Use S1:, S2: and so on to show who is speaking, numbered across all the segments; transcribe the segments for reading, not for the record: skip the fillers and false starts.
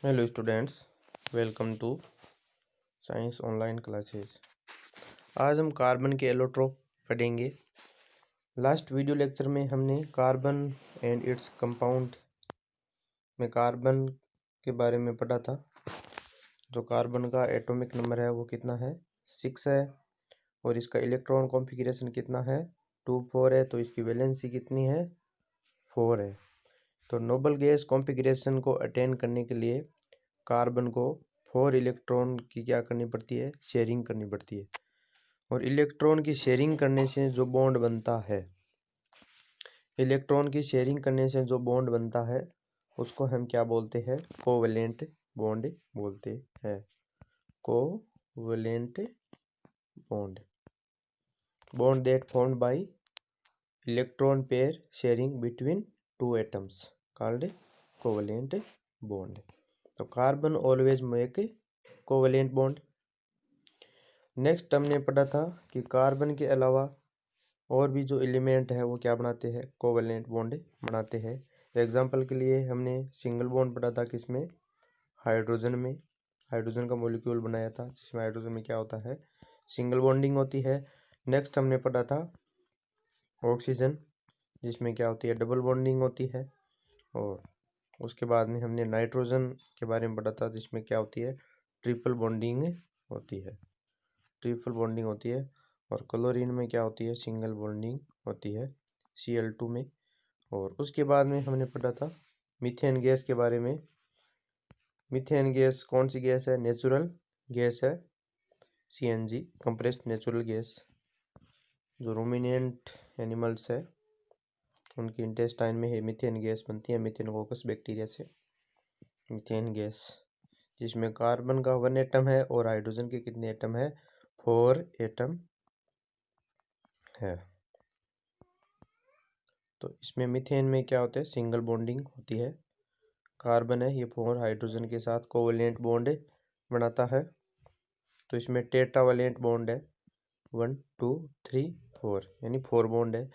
S1: Hello students, welcome to science online classes. आज हम carbon के एलोट्रोप पढ़ेंगे। लास्ट वीडियो लेक्चर में हमने कार्बन एंड इट्स कंपाउंड में कार्बन के बारे में पढ़ा था। जो कार्बन का एटॉमिक नंबर है वो कितना है, 6 है, और इसका इलेक्ट्रॉन कॉन्फ़िगरेशन कितना है, 2 4 है। तो इसकी वैलेंसी कितनी है, 4 है। तो नोबल गैस कॉन्फ़िगरेशन को अटेन करने के लिए कार्बन को 4 इलेक्ट्रॉन की क्या करनी पड़ती है, शेयरिंग करनी पड़ती है। और इलेक्ट्रॉन की शेयरिंग करने से जो बॉन्ड बनता है, इलेक्ट्रॉन की शेयरिंग करने से जो बॉन्ड बनता है उसको हम क्या बोलते हैं, कोवैलेंट बॉन्ड बोलते हैं। Covalent bond, bond that formed by electron pair sharing between two atoms called covalent bond. तो carbon always make covalent bond. Next हमने पढ़ा था कि कार्बन के अलावा और भी जो एलिमेंट है वो क्या बनाते हैं, कोवैलेंट बॉन्ड बनाते हैं। एग्जांपल के लिए हमने सिंगल बॉन्ड पढ़ा था, किसमें, हाइड्रोजन में। हाइड्रोजन का मॉलिक्यूल बनाया था जिसमें हाइड्रोजन में क्या होता है, सिंगल बॉन्डिंग होती है। नेक्स्ट हमने पढ़ा था ऑक्सीजन, जिसमें क्या होती है, डबल बॉन्डिंग होती है। और उसके बाद में हमने नाइट्रोजन के बारे में पढ़ा था जिसमें क्या होती है, ट्रिपल बॉन्डिंग होती है, ट्रिपल बॉन्डिंग होती है। और क्लोरीन में क्या होती है, सिंगल बॉन्डिंग होती है, Cl2 में। और उसके बाद में हमने पढ़ा था मीथेन गैस के बारे में। मीथेन गैस कौन सी गैस है, नेचुरल गैस है, CNG, कंप्रेस्ड नेचुरल गैस। जो रूमिनेंट एनिमल्स है उनके इंटेस्टाइन में है मीथेन गैस बनती है, मीथेनोकोकस बैक्टीरिया से मीथेन गैस, जिसमें कार्बन का 1 एटम है और हाइड्रोजन के कितने एटम है, 4 एटम है। तो इसमें मीथेन में क्या होता है, सिंगल बॉन्डिंग होती है। कार्बन है ये 4 हाइड्रोजन के साथ कोवैलेंट बॉन्ड बनाता है। तो इसमें टेट्रावैलेंट बॉन्ड है, 1 2 3 4, यानी 4 बॉन्ड है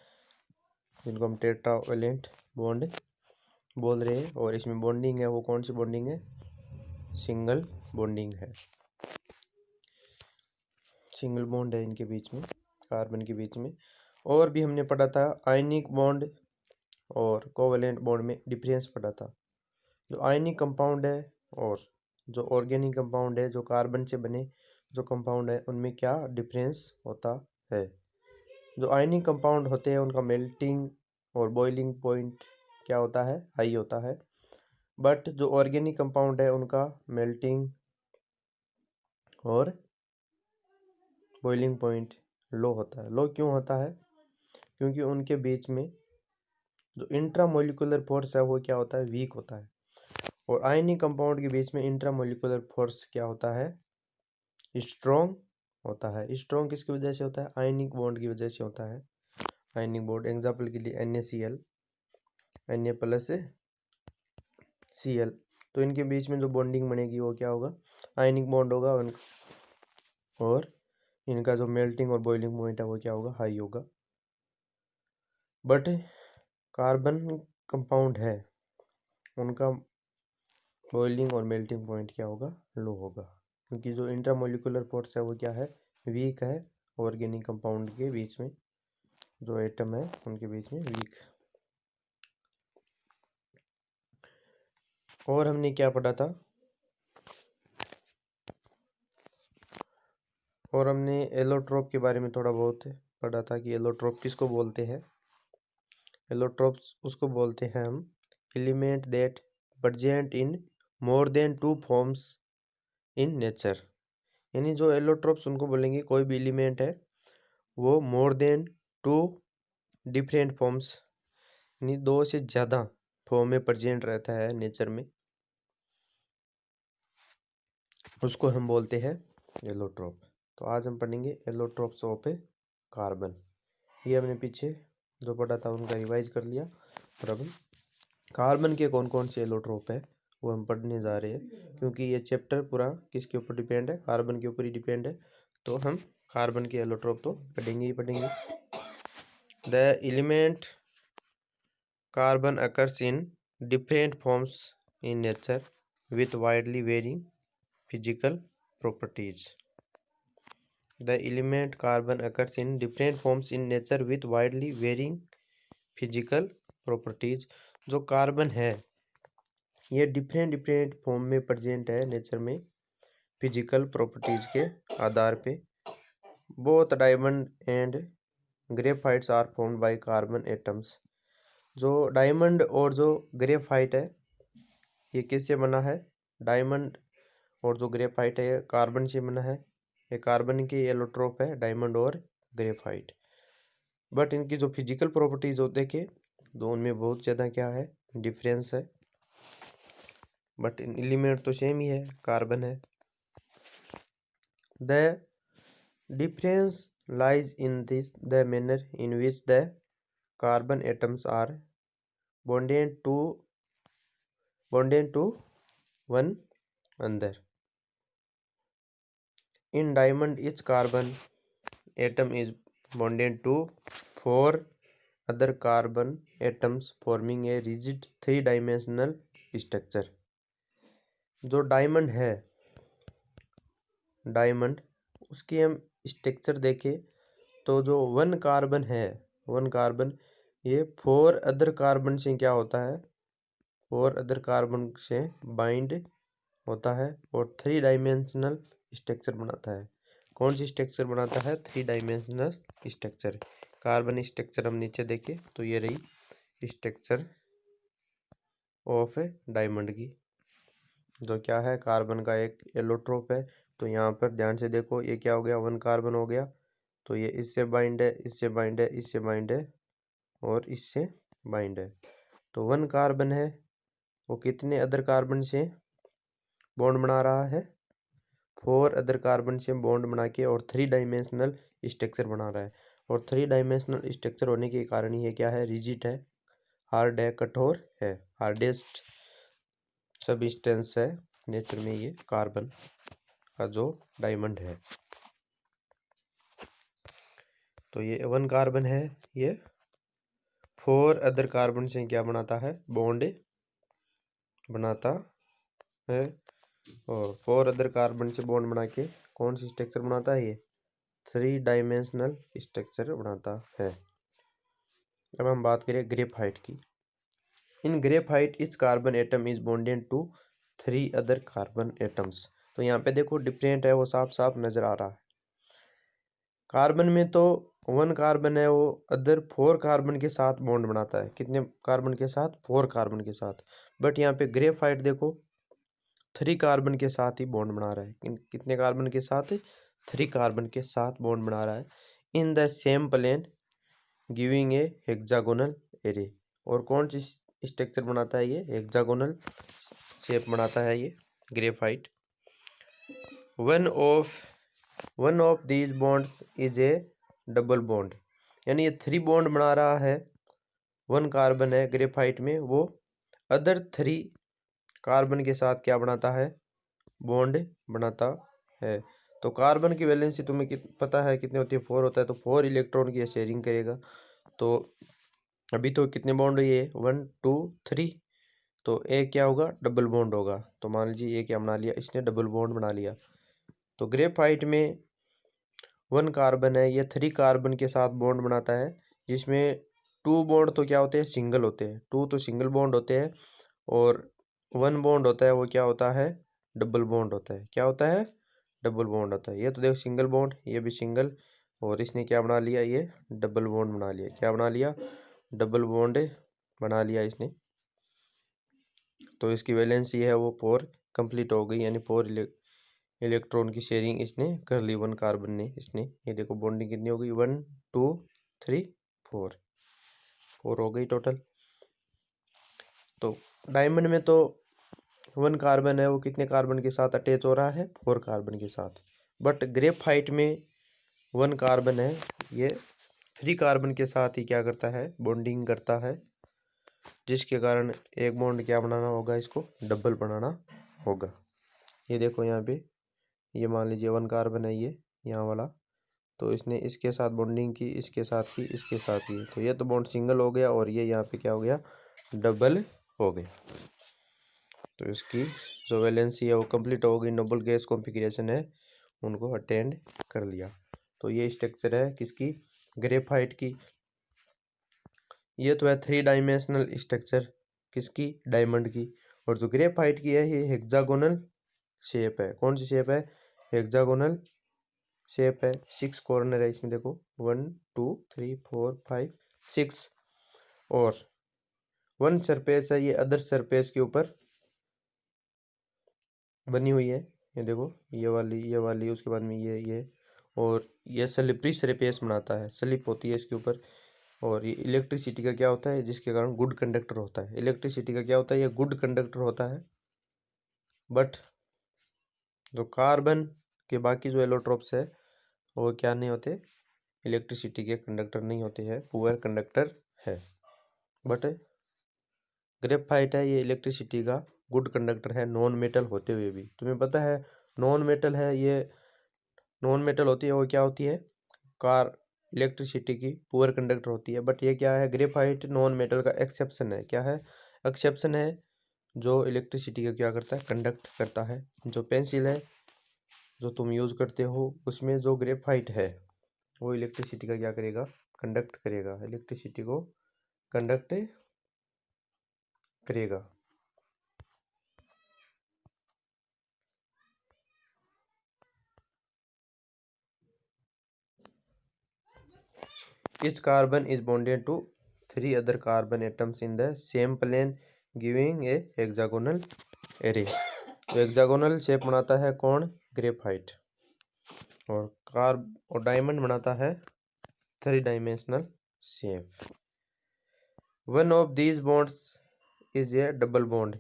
S1: जिनको हम टेट्रावैलेंट बॉन्ड बोल रहे हैं। और इसमें बॉन्डिंग है वो कौन सी बॉन्डिंग है, सिंगल बॉन्डिंग है, सिंगल बॉन्ड है इनके बीच में, कार्बन के बीच में। और भी हमने पढ़ा था आयनिक बॉन्ड और कोवैलेंट बॉन्ड में डिफरेंस पढ़ा था। जो आयनिक कंपाउंड है और जो ऑर्गेनिक कंपाउंड है, जो कार्बन से बने जो कंपाउंड है, उनमें क्या डिफरेंस होता है। जो आयनिक कंपाउंड होते हैं उनका मेल्टिंग और बॉइलिंग पॉइंट क्या होता है, हाई होता है। बट जो ऑर्गेनिक कंपाउंड है उनका मेल्टिंग और बॉइलिंग पॉइंट लो होता है। लो क्यों होता है, क्योंकि उनके बीच में जो इंट्रामोलिकुलर फोर्स है वो क्या होता है, वीक होता है। और आयनिक कंपाउंड के बीच में इंट्रामोलिकुलर फोर्स क्या होता है, स्ट्रॉन्ग होता है। स्ट्रॉन्ग किसकी वजह से होता है, आयनिक बॉन्ड की वजह से होता है। आयनिक बॉन्ड एग्जाम्पल के लिए NaCl, Na प्लस Cl, तो इनके बीच में जो बॉन्डिंग बनेगी वो क्या होगा, आयनिक बॉन्ड होगा। और इनका जो मेल्टिंग और बॉइलिंग पॉइंट है वो क्या होगा, हाई होगा। बट कार्बन कंपाउंड है उनका बॉइलिंग और मेल्टिंग पॉइंट क्या होगा, लो होगा, क्योंकि जो इंट्रामोलिकुलर फोर्स है वो क्या है, वीक है। ऑर्गेनिक कंपाउंड के बीच में जो एटम है उनके बीच में वीक। और हमने क्या पढ़ा था, और हमने एलोट्रोप के बारे में थोड़ा बहुत पढ़ा था कि एलोट्रोप किसको बोलते हैं। एलोट्रोप्स उसको बोलते हैं हम element that present in more than 2 forms in nature. यानी जो एलोट्रोप्स उनको बोलेंगे कोई भी एलिमेंट है वो मोर देन 2 डिफरेंट फॉर्म्स, यानी 2 से ज़्यादा फॉर्म में प्रेजेंट रहता है नेचर में, उसको हम बोलते हैं एलोट्रोप। तो आज हम पढ़ेंगे एलोट्रोप्स ऑफ कार्बन। ये हमने पीछे जो पढ़ा था उनका रिवाइज कर लिया। और अब कार्बन के कौन कौन से एलोट्रोप है वो हम पढ़ने जा रहे हैं, क्योंकि ये चैप्टर पूरा किसके ऊपर डिपेंड है, कार्बन के ऊपर ही डिपेंड है। तो हम कार्बन के एलोट्रोप तो पढ़ेंगे ही पढ़ेंगे। The element carbon occurs in different forms in nature, with widely varying physical properties. The element carbon occurs in different forms in nature with widely varying physical properties. जो carbon है ये different form में present है nature में physical properties के आधार पे। Both diamond and graphites are formed by carbon atoms. जो डायमंड और जो ग्रेफाइट है ये किससे बना है? डायमंड और जो ग्रेफाइट है ये कार्बन से बना है। ये कार्बन के एलोट्रोप है डायमंड और ग्रेफाइट। बट इनकी जो फिजिकल प्रॉपर्टीज होते के दो उनमें बहुत ज़्यादा क्या है डिफरेंस है। बट इन एलिमेंट तो सेम ही है, कार्बन है। The difference lies in the manner in which the carbon atoms are bonded to one another. In diamond, each carbon atom is bonded to 4 other carbon atoms forming a rigid 3-dimensional structure. जो diamond है, diamond उसकी हम structure देखें तो जो one carbon है, one carbon ये 4 other carbon से क्या होता है? 4 अदर कार्बन से बाइंड होता है और 3-डायमेंशनल स्ट्रक्चर बनाता है। कौन सी स्ट्रक्चर बनाता है? 3-डायमेंशनल स्ट्रक्चर। कार्बन स्ट्रक्चर हम नीचे देखें तो ये रही स्ट्रक्चर ऑफ डायमंड की। जो क्या है कार्बन का एक एलोट्रोप है। तो यहाँ पर ध्यान से देखो ये क्या हो गया? वन कार्बन हो गया। तो ये इससे बाइंड है, इससे बाइंड है, इससे बाइंड है और इससे बाइंड है। तो वन कार्बन है वो कितने अदर कार्बन से बॉन्ड बना रहा है? 4 अदर कार्बन से बॉन्ड बना के और 3-डायमेंशनल स्ट्रक्चर बना रहा है। और 3-डायमेंशनल स्ट्रक्चर होने के कारण ये क्या है? रिजिड है, हार्ड है, कठोर है, हार्डेस्ट सबस्टेंस है नेचर में ये कार्बन का जो डायमंड है। तो ये वन कार्बन है, ये 4 अदर कार्बन से क्या बनाता है? बॉन्ड बनाता है और 4 अदर कार्बन से बॉन्ड बना के कौन सी स्ट्रक्चर बनाता है? ये 3-डायमेंशनल स्ट्रक्चर बनाता है। अब हम बात करें ग्रेफाइट की। इन ग्रेफाइट इस carbon atom is bonded to 3 other carbon atoms. तो यहाँ पे देखो डिफरेंट है, वो साफ साफ नजर आ रहा है। कार्बन में तो वन कार्बन है वो अदर 4 कार्बन के साथ बॉन्ड बनाता है। कितने कार्बन के साथ? 4 कार्बन के साथ। बट यहाँ पे ग्रेफाइट देखो 3 कार्बन के साथ ही बॉन्ड बना रहा है। कितने कार्बन के साथ? 3 कार्बन के साथ बॉन्ड बना रहा है in the same plane giving a hexagonal array. और कौन सी स्ट्रक्चर बनाता है ये? हेक्सागोनल शेप बनाता है ये graphite. One of these bonds is A double bond. यानी ये 3 बॉन्ड बना रहा है। वन कार्बन है ग्रेफाइट में, वो अदर 3 कार्बन के साथ क्या बनाता है? बॉन्ड बनाता है। तो कार्बन की वैलेंसी तुम्हें पता है कितनी होती है? 4 होता है। तो 4 इलेक्ट्रॉन की शेयरिंग करेगा। तो अभी तो कितने बॉन्ड है ये? 1 2 3। तो एक क्या होगा? डबल बॉन्ड होगा। तो मान लीजिए ये क्या बना लिया? इसने डबल बॉन्ड बना लिया। तो ग्रेफाइट में 1 कार्बन है, ये 3 कार्बन के साथ बॉन्ड बनाता है जिसमें 2 बॉन्ड तो क्या होते हैं? सिंगल होते हैं। 2 तो सिंगल बॉन्ड होते हैं और 1 बॉन्ड होता है वो क्या होता है? डबल बॉन्ड होता है। क्या होता है? डबल बॉन्ड होता है। ये तो देखो सिंगल बॉन्ड, ये भी सिंगल, और इसने क्या बना लिया? ये डबल बॉन्ड बना लिया। क्या बना लिया? डबल बॉन्ड बना लिया इसने। तो इसकी वैलेंसी है वो 4 कंप्लीट हो गई, यानी 4 इलेक्ट्रॉन की शेयरिंग इसने कर ली वन कार्बन ने। इसने ये देखो बॉन्डिंग कितनी हो गई? 1 2 3 4 हो गई टोटल। तो डायमंड में तो 1 कार्बन है वो कितने कार्बन के साथ अटैच हो रहा है? 4 कार्बन के साथ। बट ग्रेफाइट में 1 कार्बन है, ये 3 कार्बन के साथ ही क्या करता है? बॉन्डिंग करता है, जिसके कारण एक बॉन्ड क्या बनाना होगा? इसको डबल बनाना होगा। ये देखो यहाँ पे, ये मान लीजिए 1 कार्बन है ये यहाँ वाला, तो इसने इसके साथ बॉन्डिंग की, इसके साथ की, इसके साथ की। तो ये तो बॉन्ड सिंगल हो गया और ये यहाँ पे क्या हो गया? डबल हो गया। तो इसकी जो वैलेंसी है वो कंप्लीट हो गई, नोबल गैस कॉन्फ़िगरेशन है उनको अटेंड कर लिया। तो ये स्ट्रक्चर है किसकी, ग्रेफाइट की। ये तो है 3 डायमेंशनल स्ट्रक्चर किसकी, डायमंड की। और जो ग्रेफाइट की है ये हेक्सागोनल शेप है। कौन सी शेप है, हेक्सागोनल शेप है। 6 कॉर्नर है इसमें, देखो 1 2 3 4 5 6। और 1 सरफेस है, ये अदर सरफेस के ऊपर बनी हुई है। ये देखो ये वाली उसके बाद में ये और ये स्लिपरी सरफेस बनाता है, स्लिप होती है इसके ऊपर। और ये इलेक्ट्रिसिटी का क्या होता है, जिसके कारण गुड कंडक्टर होता है। इलेक्ट्रिसिटी का क्या होता है, ये गुड कंडक्टर होता है। बट जो कार्बन के बाकी जो एलोट्रोप्स है वो क्या नहीं होते, इलेक्ट्रिसिटी के कंडक्टर नहीं होते हैं, पुअर कंडक्टर है। बट ग्रेफाइट है ये इलेक्ट्रिसिटी का गुड कंडक्टर है, नॉन मेटल होते हुए भी। तुम्हें पता है नॉन मेटल है, ये नॉन मेटल होती है वो क्या होती है, कार इलेक्ट्रिसिटी की पुअर कंडक्टर होती है। बट ये क्या है, ग्रेफाइट नॉन मेटल का एक्सेप्शन है। क्या है, एक्सेप्शन है, जो इलेक्ट्रिसिटी का क्या करता है, कंडक्ट करता है। जो पेंसिल है जो तुम यूज़ करते हो उसमें जो ग्रेफाइट है वो इलेक्ट्रिसिटी का क्या करेगा, कंडक्ट करेगा, इलेक्ट्रिसिटी को कंडक्ट करेगा। Each carbon is bonded to 3 other carbon atoms in the same plane giving a hexagonal array। तो हेक्सागोनल शेप बनाता है कौन, ग्रेफाइट। और डायमंड बनाता है 3 dimensional shape. One of these bonds is A double bond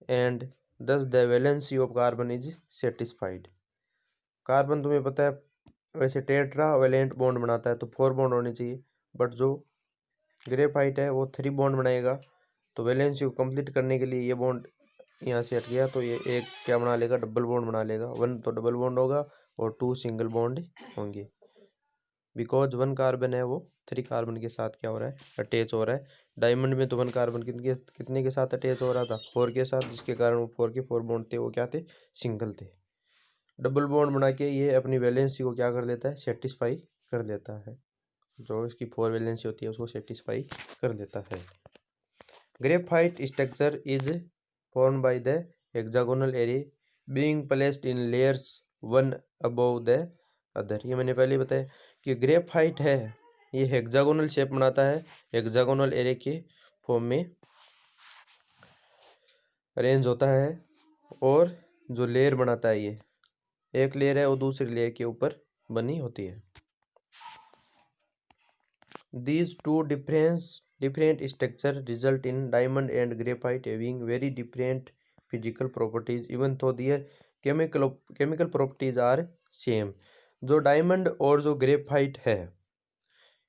S1: and thus the valency of carbon is satisfied। Carbon तुम्हें पता है वैसे टेट्रा वैलेंट बॉन्ड बनाता है तो 4 बॉन्ड होने चाहिए। बट जो ग्रेफाइट है वो 3 बॉन्ड बनाएगा। तो वैलेंसी को कंप्लीट करने के लिए ये बॉन्ड यहाँ से हट गया तो ये एक क्या बना लेगा, डबल बॉन्ड बना लेगा। 1 तो डबल बॉन्ड होगा और 2 सिंगल बॉन्ड होंगे। बिकॉज 1 कार्बन है वो 3 कार्बन के साथ क्या हो रहा है, अटैच हो रहा है। डायमंड में तो 1 कार्बन कितने के साथ अटैच हो रहा था, 4 के साथ, जिसके कारण वो 4 के 4 बॉन्ड थे वो क्या थे, सिंगल थे। डबल बॉन्ड बना के ये अपनी वैलेंसी को क्या कर लेता है, सेटिस्फाई कर लेता है। जो इसकी 4 वैलेंसी होती है उसको सेटिस्फाई कर लेता है। Graphite structure is form by the hexagonal array being placed in layers one above the other. ये मैंने पहले बताया कि ग्रेफाइट है ये हेक्सागोनल शेप बनाता है, हेक्सागोनल एरे के फॉर्म में अरेंज होता है। और जो लेयर बनाता है ये एक लेयर है वो दूसरी लेयर के ऊपर बनी होती है। These two different structure result in diamond and graphite having very different physical properties even though their chemical properties are same। जो डायमंड और जो ग्रेफाइट है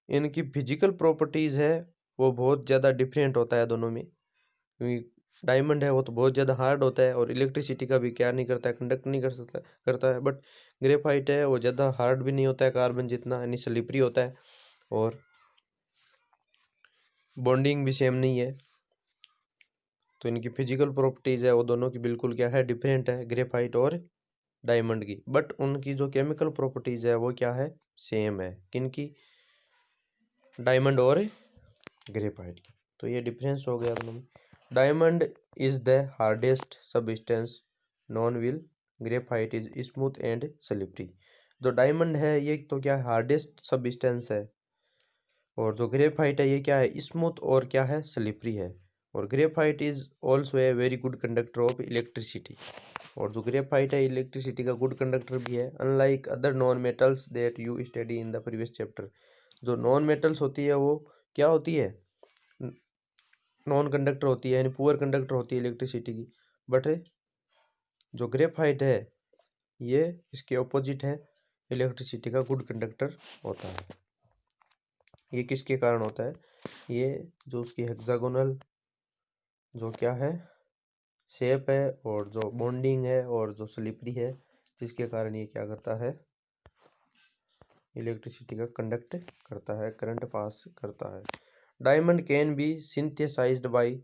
S1: इनकी फिजिकल प्रॉपर्टीज है वो बहुत ज़्यादा डिफरेंट होता है दोनों में। क्योंकि डायमंड है वो तो बहुत ज़्यादा हार्ड होता है और इलेक्ट्रिसिटी का भी क्या नहीं करता है, कंडक्ट नहीं करता है। बट ग्रेफाइट है वो ज़्यादा हार्ड भी नहीं होता है कार्बन जितना, यानी स्लिपरी होता है और बॉन्डिंग भी सेम नहीं है। तो इनकी फिजिकल प्रॉपर्टीज है वो दोनों की बिल्कुल क्या है, डिफरेंट है, ग्रेफाइट और डायमंड की। बट उनकी जो केमिकल प्रॉपर्टीज है वो क्या है, सेम है। किनकी, डायमंड और ग्रेफाइट की। तो ये डिफरेंस हो गया दोनों में। Diamond is the hardest substance non will, graphite is smooth and slippery. जो डायमंड है ये तो क्या है, हार्डेस्ट सबस्टेंस है। और जो ग्रेफाइट है ये क्या है, स्मूथ और क्या है, स्लिपरी है। और graphite is also a very good conductor of electricity. और जो ग्रेफाइट है इलेक्ट्रिसिटी का गुड कंडक्टर भी है, unlike other non metals that you study in the previous chapter. जो नॉन मेटल्स होती है वो क्या होती है, नॉन कंडक्टर होती है, यानी पुअर कंडक्टर होती है इलेक्ट्रिसिटी की। बट जो ग्रेफाइट है ये इसके ऑपोजिट है, इलेक्ट्रिसिटी का गुड कंडक्टर होता है। ये किसके कारण होता है, ये जो उसकी हेक्सागोनल जो क्या है शेप है और जो बॉन्डिंग है और जो स्लिपरी है, जिसके कारण ये क्या करता है, इलेक्ट्रिसिटी का कंडक्ट करता है, करंट पास करता है। Diamond can be synthesized by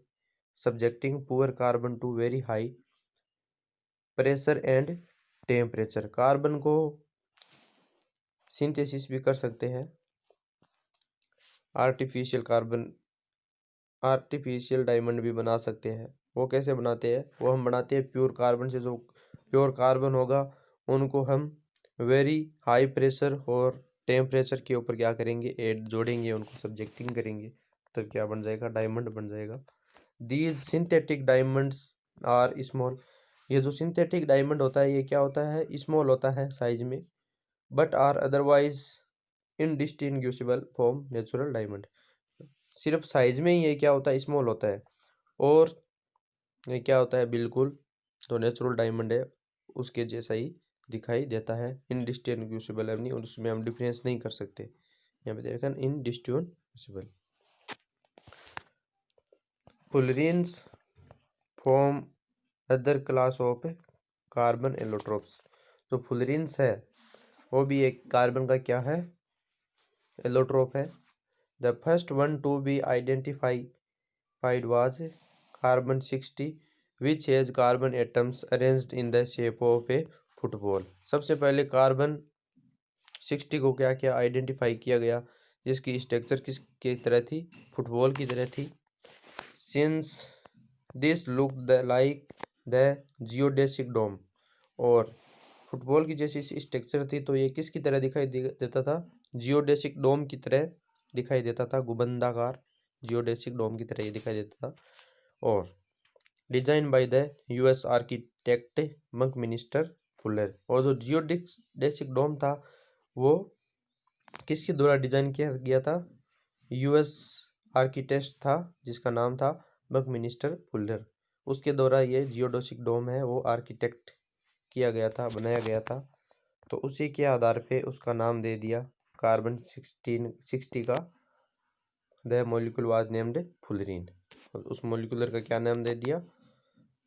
S1: subjecting poor carbon to very high pressure and temperature. Carbon को सिंथेसिस भी कर सकते हैं, आर्टिफिशियल डायमंड भी बना सकते हैं। वो कैसे बनाते हैं? वो हम बनाते हैं प्योर कार्बन से। जो प्योर कार्बन होगा उनको हम वेरी हाई प्रेशर और टेम्परेचर के ऊपर क्या करेंगे, ऐड जोड़ेंगे, उनको सब्जेक्टिंग करेंगे, तो क्या बन जाएगा, डायमंड बन जाएगा। These synthetic diamonds are small. ये जो सिंथेटिक डायमंड होता है ये क्या होता है, स्मॉल होता है साइज में, but are otherwise indistinguishable from natural diamond. सिर्फ साइज में ही ये क्या होता है, स्मॉल होता है, और ये क्या होता है, बिल्कुल जो नेचुरल डायमंड है उसके जैसा ही दिखाई देता है, इनडिस्टिंग्विशेबल है नहीं, और उसमें हम डिफरेंस नहीं कर सकते। यहाँ पे देखा indistinguishable. Fullerenes form other class of carbon allotropes. जो फुलरीन्स है वो भी एक कार्बन का क्या है, एलोट्रोप है। The first one to be identified was carbon 60 which has carbon atoms arranged in the shape of A football. सबसे पहले कार्बन 60 को क्या क्या आइडेंटिफाई किया गया, जिसकी स्ट्रक्चर किसकी तरह थी, फुटबॉल की तरह थी। Since this look the like the geodesic dome, और फुटबॉल की जैसी स्ट्रक्चर थी तो ये किसकी तरह दिखाई देता था, जियोडेसिक डोम की तरह दिखाई देता था, गुबंदाकार जियोडेसिक डोम की तरह ये दिखाई देता था। और design by the US architect Buckminster Fuller. और जो जियोडेसिक डोम था वो किसके द्वारा डिजाइन किया गया था, यूएस आर्किटेक्ट था जिसका नाम था बकमिंस्टर फुलर, उसके द्वारा ये जियोडेसिक डोम है वो आर्किटेक्ट किया गया था, बनाया गया था। तो उसी के आधार पे उसका नाम दे दिया कार्बन 60 का, the molecule was named fullerene. उस मॉलिक्यूलर का क्या नाम दे दिया,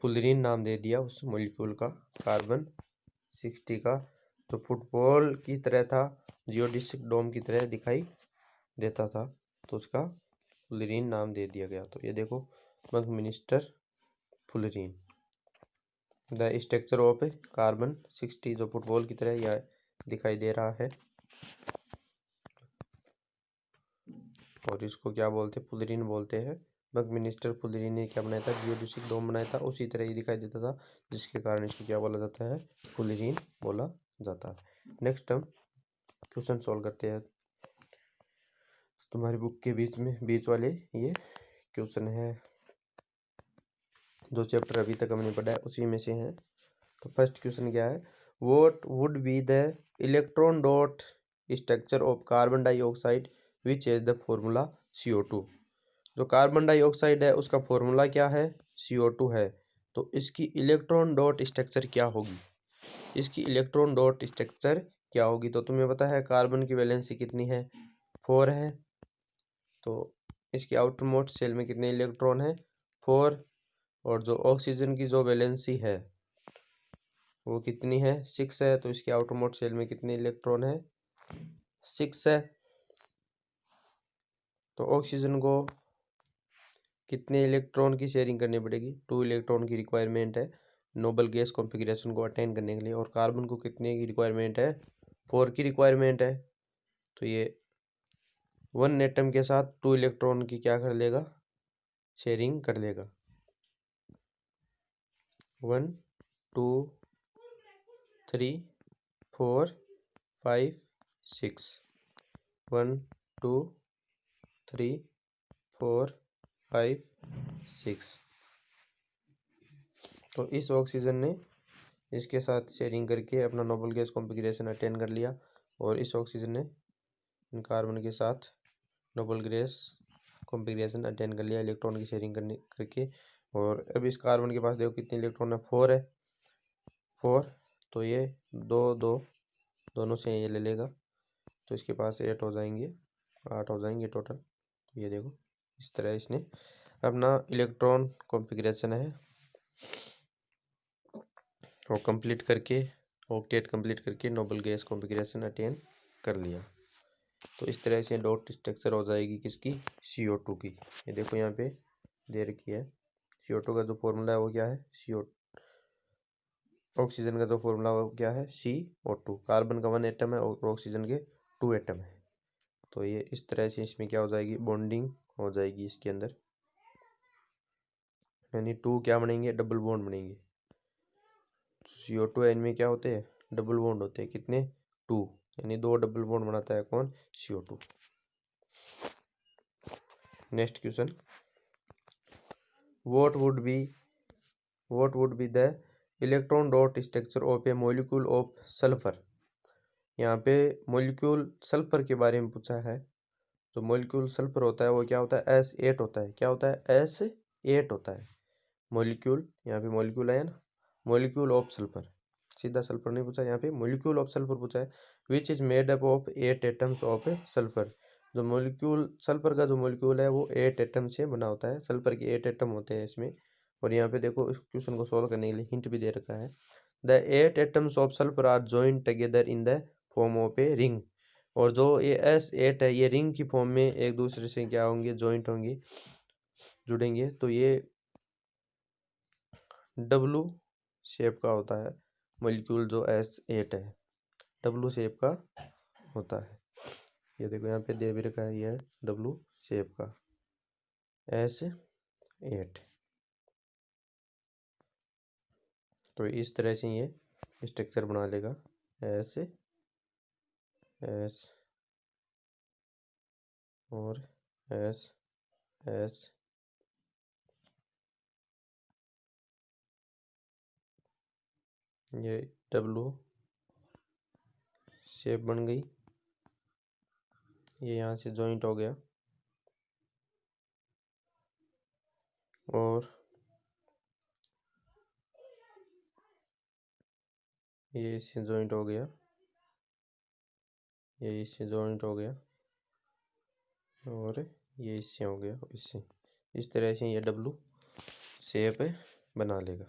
S1: फुलरीन नाम दे दिया उस मॉलिक्यूल का, कार्बन 60 का। तो फुटबॉल की तरह था, जियोडेसिक डोम की तरह दिखाई देता था, तो उसका फुलरीन नाम दे दिया गया। तो ये देखो Buckminster fullerene. The structure of carbon 60 जो फुटबॉल की तरह यह दिखाई दे रहा है, और इसको क्या बोलते हैं, फुलरीन बोलते हैं। बकमिंस्टर फुलरीन ने क्या बनाया था, जियोडेसिक डोम बनाया था, उसी तरह ही दिखाई देता था, जिसके कारण इसको क्या बोला जाता है, फुलरीन बोला जाता है। नेक्स्ट हम क्वेश्चन सॉल्व करते हैं। तुम्हारी बुक के बीच वाले ये क्वेश्चन है, जो चैप्टर अभी तक हमने पढ़ा है उसी में से है। तो फर्स्ट क्वेश्चन क्या है, what would be the electron dot structure of carbon dioxide which is the formula CO2। जो कार्बन डाइऑक्साइड है उसका फॉर्मूला क्या है, CO2 है। तो इसकी इलेक्ट्रॉन डॉट स्ट्रक्चर क्या होगी, इसकी इलेक्ट्रॉन डॉट स्ट्रक्चर क्या होगी। तो तुम्हें पता है कार्बन की वैलेंसी कितनी है, 4 है। तो इसकी आउटर मोस्ट शेल में कितने इलेक्ट्रॉन है, 4। और जो ऑक्सीजन की जो वैलेंसी है वो कितनी है, 6 है। तो इसकी आउटर मोस्ट शेल में कितने इलेक्ट्रॉन है, 6 है। तो ऑक्सीजन को कितने इलेक्ट्रॉन की शेयरिंग करनी पड़ेगी, 2 इलेक्ट्रॉन की रिक्वायरमेंट है नोबल गैस कॉन्फ़िगरेशन को अटेन करने के लिए। और कार्बन को कितने की रिक्वायरमेंट है, 4 की रिक्वायरमेंट है। तो ये 1 एटम के साथ 2 इलेक्ट्रॉन की क्या कर लेगा, शेयरिंग कर लेगा। 1 2 3 4 5 6, 1 2 3 4 5 6। तो इस ऑक्सीजन ने इसके साथ शेयरिंग करके अपना नोबल गैस कॉन्फ़िगरेशन अटेन कर लिया, और इस ऑक्सीजन ने इन कार्बन के साथ नोबल गैस कॉन्फ़िगरेशन अटेन कर लिया इलेक्ट्रॉन की शेयरिंग करके। और अब इस कार्बन के पास देखो कितने इलेक्ट्रॉन है, 4 है, 4। तो ये 2 2 दोनों से ये ले लेगा, तो इसके पास 8 हो जाएंगे, 8 हो जाएंगे टोटल। तो ये देखो इस तरह इसने अपना इलेक्ट्रॉन कॉन्फ़िगरेशन है वो कंप्लीट करके, ऑक्टेट कंप्लीट करके नोबल गैस कॉन्फ़िगरेशन अटेन कर लिया। तो इस तरह से डॉट स्ट्रक्चर हो जाएगी किसकी, CO2 की। ये देखो यहाँ पे दे रखी है, CO2 का जो फॉर्मूला है वो क्या है, ऑक्सीजन का तो फॉर्मूला क्या है, CO2। कार्बन का 1 एटम है और ऑक्सीजन के 2 एटम है। तो ये इस तरह से इसमें क्या हो जाएगी, बॉन्डिंग हो जाएगी इसके अंदर, यानी 2 क्या बनेंगे, डबल बॉन्ड बनेंगे। CO2 इनमें क्या होते हैं, डबल बॉन्ड होते हैं, कितने, 2, यानी 2 डबल बॉन्ड बनाता है कौन, CO2। Next question, what would be the electron dot structure of a molecule of sulfur। यहाँ पे मोलिक्यूल सल्फर के बारे में पूछा है। तो मोलिक्यूल सल्फर होता है वो क्या होता है, S8 होता है। क्या होता है, S8 होता है मोलिक्यूल। यहाँ पे मोलिक्यूल आया ना, मोलिक्यूल ऑफ सल्फर, सीधा सल्फर नहीं पूछा, यहाँ पे मोलिक्यूल ऑफ सल्फर पूछा है। Which is made up of 8 atoms of sulphur. जो मोलिक्यूल सल्फर का जो मोलिक्यूल है वो 8 एटम से बना होता है। सल्फर के 8 एटम होते हैं इसमें। और यहाँ पे देखो इस क्वेश्चन को सोल्व करने के लिए हिंट भी दे रखा है। The 8 atoms of sulphur are joint together in the form of a ring. और जो ये S8 है ये रिंग की फॉर्म में एक दूसरे से क्या होंगे, जॉइंट होंगे, जुड़ेंगे। तो ये W शेप का होता है मोलिक्यूल जो S8 है, W शेप का होता है। ये देखो यहाँ पे दे भी रखा है, ये W शेप का S8। तो इस तरह से ये स्ट्रक्चर बना लेगा, S और S। ये W शेप बन गई, ये यहाँ से जॉइंट हो गया और ये इससे जॉइंट हो गया, ये इससे जॉइंट हो गया और ये इससे हो गया इससे। इस तरह से ये W शेप बना लेगा।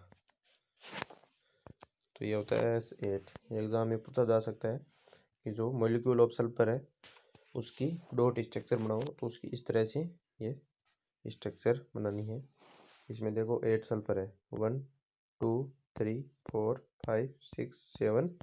S1: तो ये होता है S8। एग्जाम में पूछा जा सकता है कि जो मॉलिक्यूल ऑफ सल्फर है उसकी डॉट स्ट्रक्चर बनाओ, तो उसकी इस तरह से ये स्ट्रक्चर बनानी है। इसमें देखो 8 सल्फर है, 1 2 3 4 5 6 7